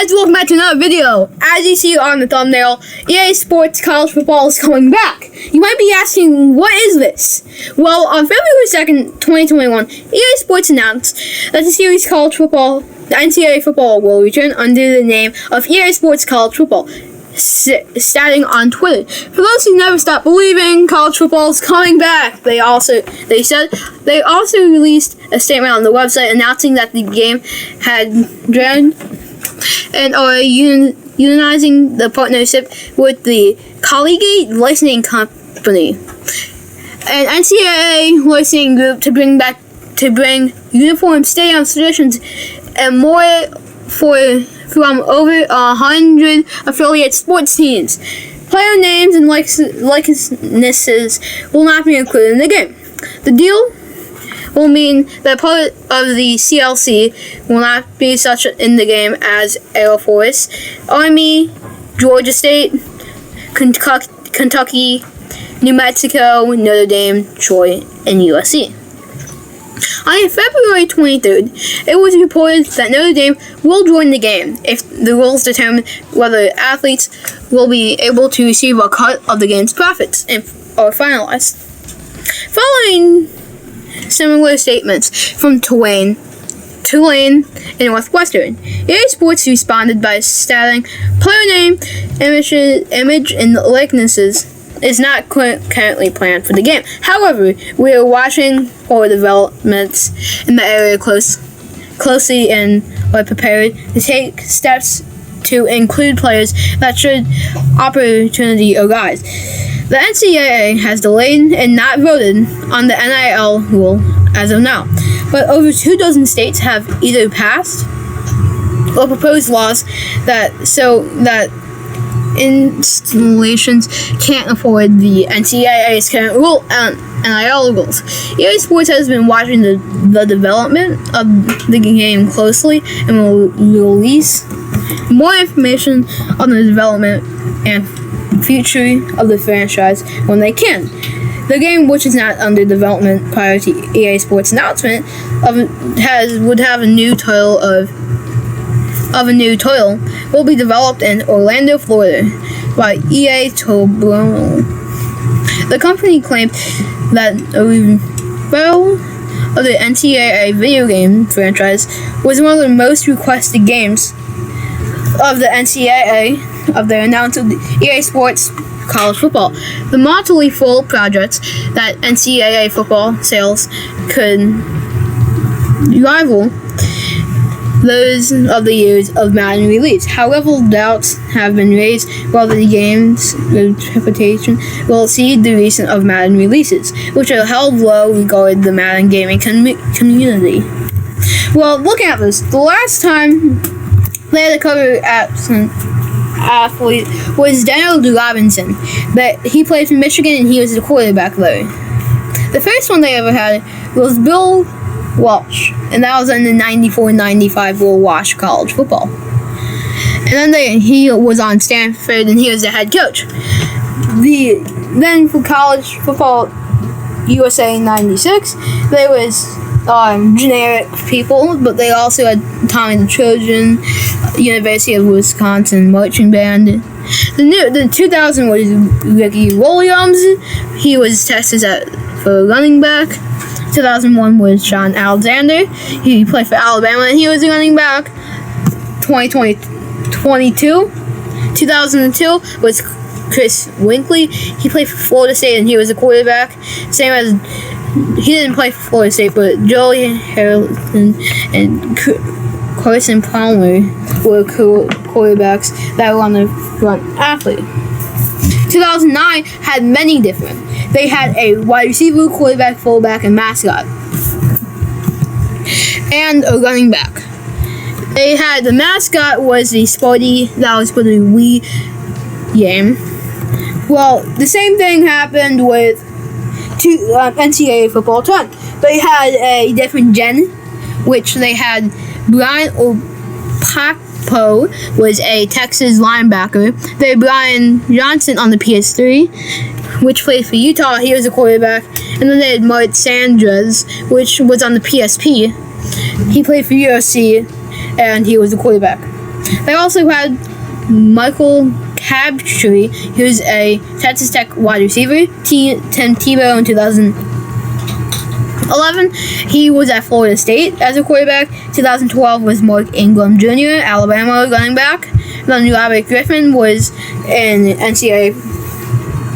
guys, welcome back to another video. As you see on the thumbnail, EA Sports College Football is coming back. You might be asking, what is this? Well, on February 2nd, 2021, EA Sports announced that the series College Football, the NCAA football, will return under the name of EA Sports College Football, starting on Twitter. For those who never stopped believing, college football is coming back. They also released a statement on the website announcing that the game had joined and are unionizing the partnership with the Collage licensing company, an NCAA licensing group to bring uniform stadium traditions and more from over 100 affiliate sports teams. Player names and likenesses will not be included in the game. The deal will mean that part of the CLC will not be such in the game as Air Force, Army, Georgia State, Kentucky, New Mexico, Notre Dame, Troy, and USC. On February 23rd, it was reported that Notre Dame will join the game if the rules determine whether athletes will be able to receive a cut of the game's profits are finalized. Following similar statements from Tulane, and Northwestern, EA Sports responded by stating, player name, image, and likenesses is not currently planned for the game. However, we are watching for developments in the area closely and are prepared to take steps to include players that should opportunity arise. The NCAA has delayed and not voted on the NIL rule as of now, but over 24 states have either passed or proposed laws that installations can't afford the NCAA's current rule and NIL rules. EA Sports has been watching the development of the game closely and will release more information on the development and future of the franchise when they can. The game, which is not under development prior to EA Sports' announcement, would have a new title will be developed in Orlando, Florida, by EA Toronto. The company claimed that a revival of the NCAA video game franchise was one of the most requested games of the NCAA of their announced EA Sports College Football. The monthly full projects that NCAA football sales could rival those of the years of Madden release. However, doubts have been raised whether the game's reputation will exceed the recent of Madden releases, which are held low regarding the Madden gaming community. Well, looking at this, the last time they had a cover athlete was Daniel Robinson, but he played for Michigan and he was the quarterback there. The first one they ever had was Bill Walsh, and that was in the 94-95 Will Wash College Football. And then he was on Stanford and he was the head coach. Then for College Football USA 96, there was generic people, but they also had Tommy the Trojan, University of Wisconsin marching band. The 2000 was Ricky Williams. He was tested for running back. 2001 was Sean Alexander. He played for Alabama and he was a running back. 2002 was Chris Winkley. He played for Florida State and he was a quarterback. Same as he didn't play for Florida State, but Joey Harrelson and Carson Palmer were quarterbacks that were on the front athlete. 2009 had many different. They had a wide receiver, quarterback, fullback, and mascot, and a running back. They had the mascot was the Spidey that was for the Wii game. Well, the same thing happened with NCAA football 10. They had a different gen, which they had Brian Opapo was a Texas linebacker. They had Brian Johnson on the PS3, which played for Utah. He was a quarterback. And then they had Mart Sanders, which was on the PSP. He played for USC, and he was a quarterback. They also had Michael Crabtree, who's a Texas Tech wide receiver. Tim Tebow in 2011. He was at Florida State as a quarterback. 2012 was Mark Ingram Jr., Alabama running back. Then Robert Griffin was in NCAA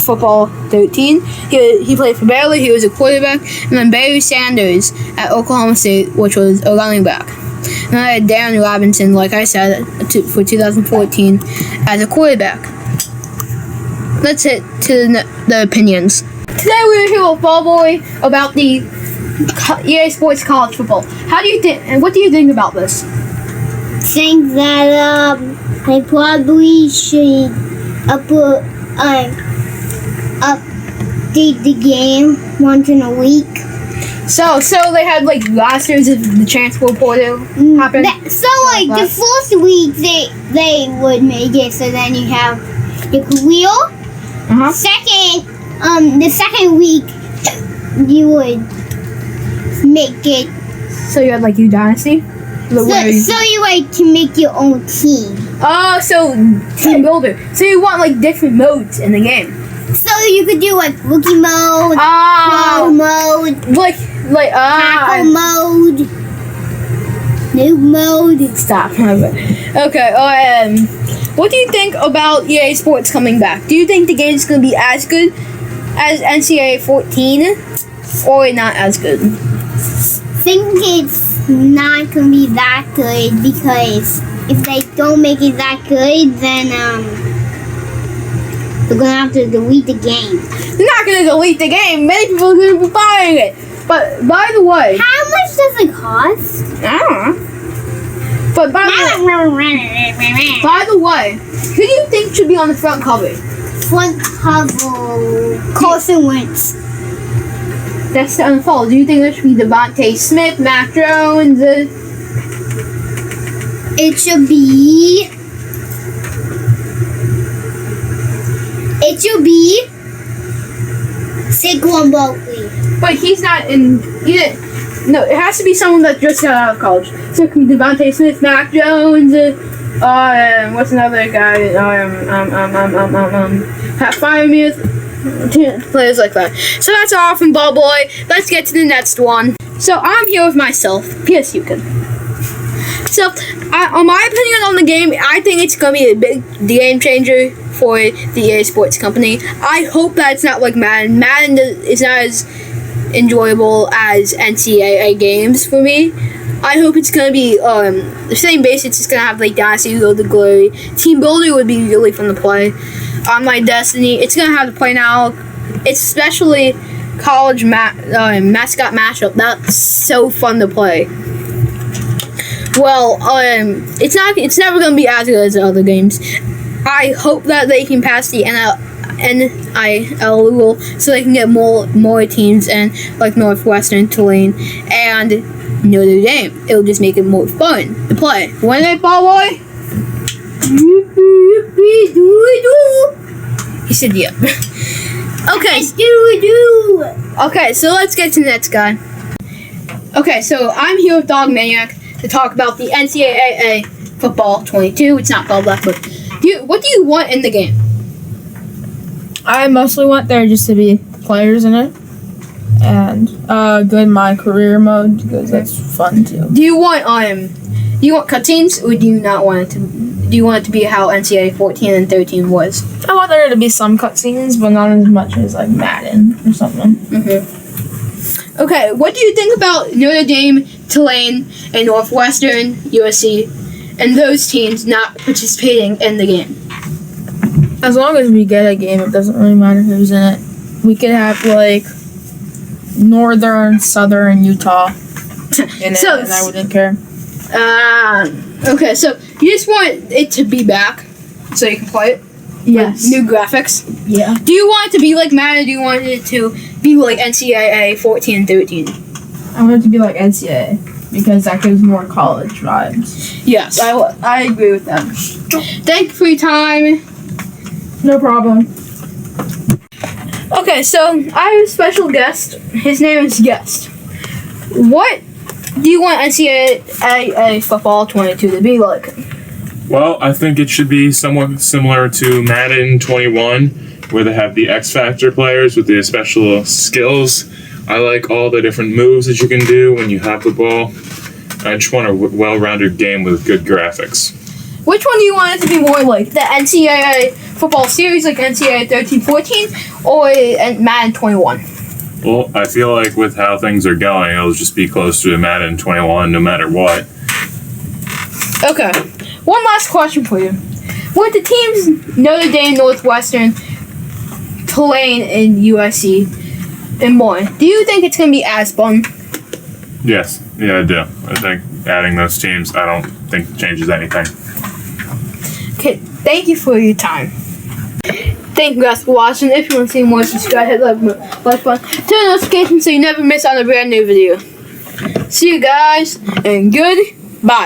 football 13. He played for Baylor. He was a quarterback. And then Barry Sanders at Oklahoma State, which was a running back. And I had Darren Robinson, like I said, for 2014 as a quarterback. Let's hit to the opinions. Today we're here with Ball Boy about the EA Sports College Football. How do you think, and what do you think about this? Think that I probably should update the game once in a week. So they had like last year's the transfer portal happened. The first week they would make it, so then you have the wheel. The second week you would make it. So you had like your dynasty. So you like to make your own team. Oh, so team builder. So you want like different modes in the game. So you could do like rookie mode, pro mode, tackle mode, noob mode. Stop. Okay. What do you think about EA Sports coming back? Do you think the game's gonna be as good as NCAA 14, or not as good? I think it's not gonna be that good, because if they don't make it that good, then they're gonna have to delete the game. They're not gonna delete the game. Many people are gonna be buying it. But by the way, how much does it cost? I don't know. But by the way, who do you think should be on the front cover? Front cover, Carson Wentz. That's the unfold. Do you think it should be Devontae Smith, Mac Jones? It should be Saquon Barkley. But he's not in. No, it has to be someone that just got out of college. So it can be Devontae Smith, Mac Jones. What's another guy? Pat Firemouth. Players like that. So that's all from Ball Boy. Let's get to the next one. So I'm here with myself, PSUKID. So, on my opinion on the game, I think it's gonna be a big game changer for the EA Sports company. I hope that it's not like Madden. Madden is not as enjoyable as NCAA games for me. I hope it's gonna be the same base. It's just gonna have like Dynasty, Road to Glory. Team Builder would be really fun to play. Online Destiny, it's gonna have to play now. Especially College mascot matchup. That's so fun to play. Well, it's never gonna be as good as the other games. I hope that they can pass the NIL rule so they can get more teams in, like Northwestern, Tulane, and Notre Dame. It'll just make it more fun to play. Wouldn't it, Ball Boy? He said yep. Okay. Okay, so let's get to the next guy. Okay, so I'm here with Dog Maniac to talk about the NCAA Football 22. It's not called that, but what do you want in the game? I mostly want there just to be players in it, and good My Career mode, because that's fun too. Do you want cutscenes, or do you not want it to? Do you want it to be how NCAA 14 and 13 was? I want there to be some cutscenes, but not as much as like Madden or something. Okay, what do you think about Notre Dame, Tulane, and Northwestern, USC, and those teams not participating in the game? As long as we get a game, it doesn't really matter who's in it. We could have like Northern, Southern, Utah in it, and I wouldn't care. Okay, so you just want it to be back so you can play it? Yes. New graphics? Yeah. Do you want it to be like Madden, or do you want it to be like NCAA 14 and 13? I want it to be like NCAA, because that gives more college vibes. Yes, I agree with that. Thank you for your time. No problem. Okay, so I have a special guest. His name is Guest. What do you want NCAA Football 22 to be like? Well, I think it should be somewhat similar to Madden 21, where they have the X Factor players with the special skills. I like all the different moves that you can do when you have the ball. I just want a well-rounded game with good graphics. Which one do you want it to be more like? The NCAA football series, like NCAA 13-14, or Madden 21? Well, I feel like with how things are going, it'll just be close to Madden 21 no matter what. Okay. One last question for you. With the teams Notre Dame, Northwestern, Tulane, and USC, and more, do you think it's going to be as fun? Yes. Yeah, I do. I think adding those teams, I don't think changes anything. Okay, thank you for your time. Thank you guys for watching. If you want to see more, subscribe, hit like button, turn on notifications so you never miss out on a brand new video. See you guys, and goodbye.